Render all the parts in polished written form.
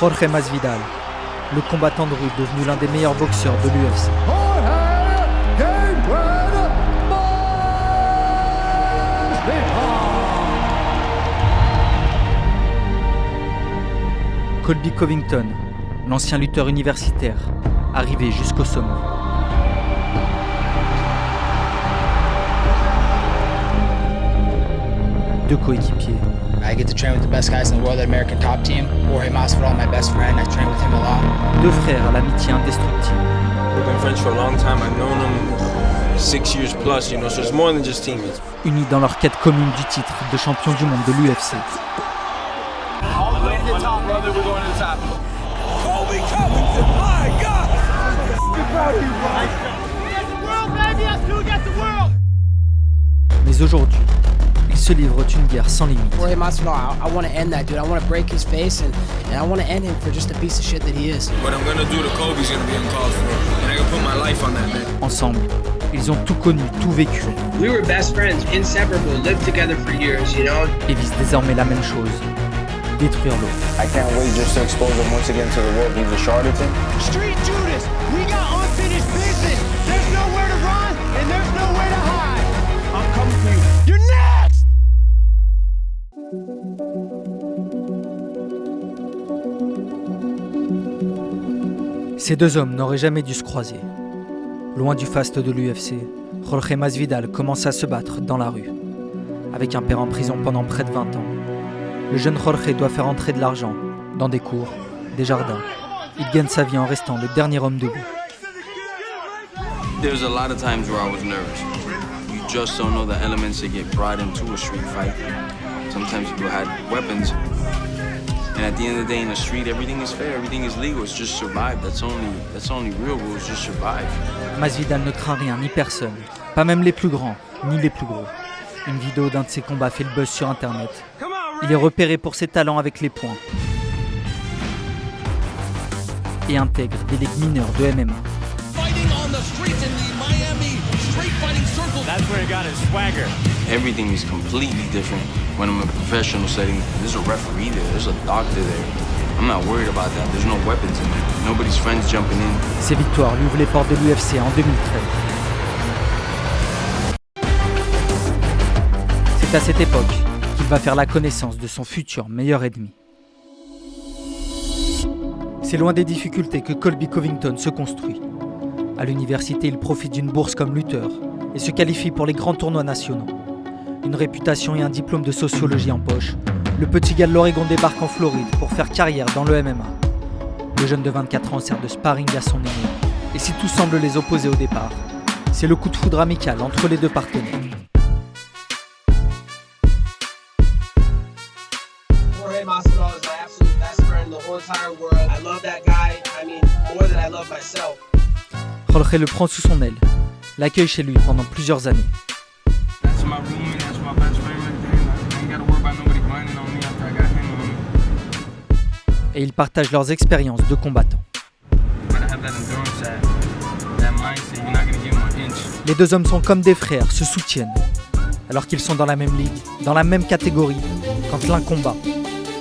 Jorge Masvidal, le combattant de rue devenu l'un des meilleurs boxeurs de l'UFC. Colby Covington, l'ancien lutteur universitaire, arrivé jusqu'au sommet. Deux coéquipiers. I get to train with the best guys in the world, the American top team. Jorge Masvidal, my best friend. I train with him a lot. Deux frères à l'amitié indestructible. We've been friends for a long time. I've known him 6 years plus, you know, so it's more than just teammates. Unis dans leur quête commune du titre de champion du monde de l'UFC. All the way to the top, brother. We're going to the top. Colby Covington, my God! Mais aujourd'hui, ils se livrent une guerre sans limite. Jorge Masvidal, I want to end that dude. I want to break his face and I want to end him for just a piece of shit that he is. What I'm going to do to Kobe's going to be uncalled for. And I'm going to put my life on that, man. Ensemble, ils ont tout connu, tout vécu. We were best friends, inseparable, lived together for years, you know? Et visent désormais la même chose, détruire l'autre. I can't wait just to expose him once again to the world. He's a charlatan. Street Judas, we got unfinished business. There's nowhere to run and there's nowhere to hide. I'm coming for you. You're next! Ces deux hommes n'auraient jamais dû se croiser. Loin du faste de l'UFC, Jorge Masvidal commence à se battre dans la rue. Avec un père en prison pendant près de 20 ans, le jeune Jorge doit faire entrer de l'argent dans des cours, des jardins. Il gagne sa vie en restant le dernier homme debout. There's a lot of times where I was nervous. You just don't know the elements that get brought into a street fight. Sometimes people had weapons. And at the end of the day, in the street, everything is fair, everything is legal. It's just survive. That's only real rules, just survive. Masvidal ne craint rien ni personne, pas même les plus grands, ni les plus gros. Une vidéo d'un de ses combats fait le buzz sur internet. Il est repéré pour ses talents avec les poings et intègre des ligues mineures de MMA. That's where he got his swagger. Everything is completely different when I'm in a professional setting. There's a referee there, there's a doctor there. I'm not worried about that. There's no weapons in there. Nobody's friends jumping in. Ses victoires lui ouvrent les portes de l'UFC en 2013. C'est à cette époque qu'il va faire la connaissance de son futur meilleur ennemi. C'est loin des difficultés que Colby Covington se construit. À l'université, il profite d'une bourse comme lutteur et se qualifie pour les grands tournois nationaux. Une réputation et un diplôme de sociologie en poche, le petit gars de l'Oregon débarque en Floride pour faire carrière dans le MMA. Le jeune de 24 ans sert de sparring à son aîné. Et si tout semble les opposer au départ, c'est le coup de foudre amical entre les deux partenaires. Jorge Masvidal is my absolute best friend in the whole entire world. I love that guy, I mean, more than I love myself. Jorge le prend sous son aile, l'accueille chez lui pendant plusieurs années. That's my roommate, that's my best friend right there. I ain't got to worry about nobody grinding on me after I got him on me. Et ils partagent leurs expériences de combattants. You gotta have that endurance, that mindset. You're not gonna give him an inch. Les deux hommes sont comme des frères, se soutiennent. Alors qu'ils sont dans la même ligue, dans la même catégorie, quand l'un combat,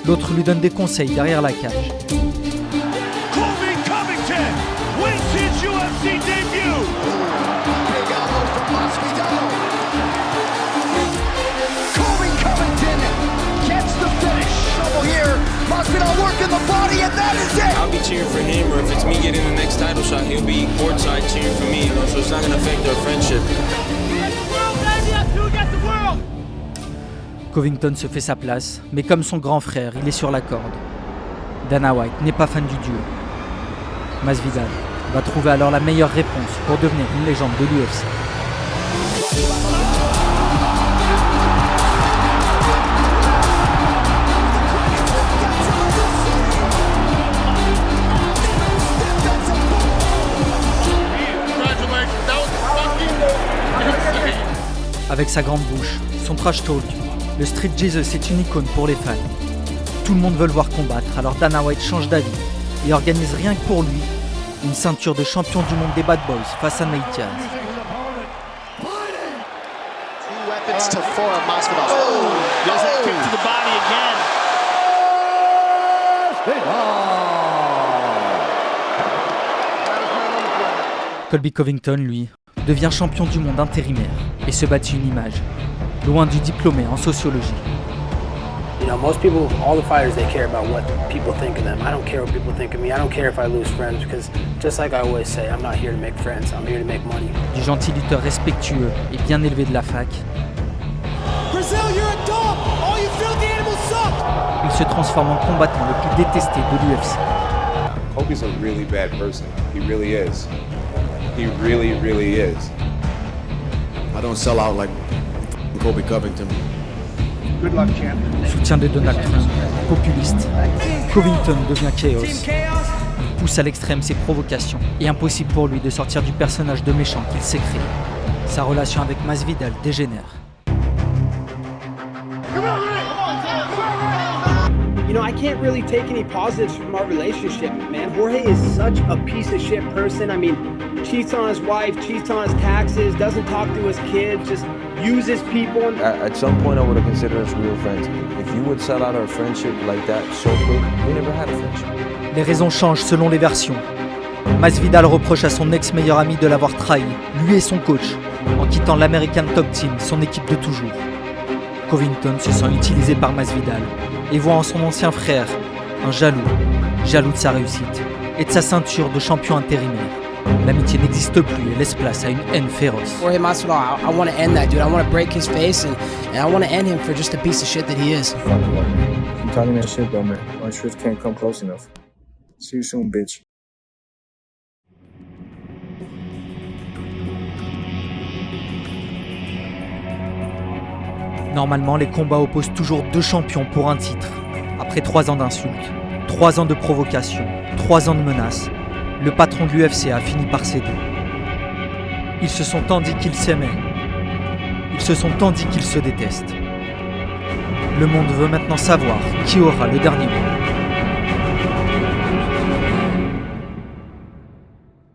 l'autre lui donne des conseils derrière la cage. Colby Covington wins his UFC debut. Big elbow from Masvidal. Colby Covington gets the finish. Trouble here. Masvidal working the body, and that is it. I'll be cheering for him, or if it's me getting the next title shot, he'll be courtside cheering for me, you know, so it's not gonna affect our friendship. Covington se fait sa place, mais comme son grand frère, il est sur la corde. Dana White n'est pas fan du duo. Masvidal va trouver alors la meilleure réponse pour devenir une légende de l'UFC. Avec sa grande bouche, son trash talk, le Street Jesus est une icône pour les fans. Tout le monde veut le voir combattre, alors Dana White change d'avis et organise rien que pour lui une ceinture de champion du monde des Bad Boys face à Nate Diaz. Colby Covington, lui, devient champion du monde intérimaire et se bâtit une image, loin du diplômé en sociologie. You know, most people, all the fighters, they care about what people think of them. I don't care what people think of me. I don't care if I lose friends because, just like I always say, I'm not here to make friends. I'm here to make money. Du gentil lutteur respectueux et bien élevé de la fac, Brazil, you're a dog. All you filthy animals suck. il se transforme en combattant le plus détesté de l'UFC. Kobe's a really bad person. He really is. He really, really is. I don't sell out like Colby Covington. Good luck, champ. Soutien de Donald Trump, populiste, Covington devient chaos. Il pousse à l'extrême ses provocations et impossible pour lui de sortir du personnage de méchant qu'il s'est créé. Sa relation avec Masvidal dégénère. You know, I can't really take any positives from our relationship, man. Jorge is such a piece of shit person. I mean, cheats on his wife, cheats on his taxes, doesn't talk to his kids, just uses people. At some point, I would have considered us real friends. If you would sell out our friendship like that so quick, we never had a friendship. Les raisons changent selon les versions. Masvidal reproche à son ex-meilleur ami de l'avoir trahi, lui et son coach, en quittant l'American Top Team, son équipe de toujours. Covington se sent utilisé par Masvidal et voit en son ancien frère un jaloux de sa réussite et de sa ceinture de champion intérimaire. L'amitié n'existe plus et laisse place à une haine féroce. Jorge Masvidal, I want to end that dude. I want to break his face and I want to end him for just a piece of shit that he is. I'm talking that shit though, man. My truth can't come close enough. See you soon, bitch. Normalement, les combats opposent toujours deux champions pour un titre. Après 3 ans d'insultes, 3 ans de provocations, 3 ans de menaces, le patron de l'UFC a fini par céder. Ils se sont tant dit qu'ils s'aimaient. Ils se sont tant dit qu'ils se détestent. Le monde veut maintenant savoir qui aura le dernier mot.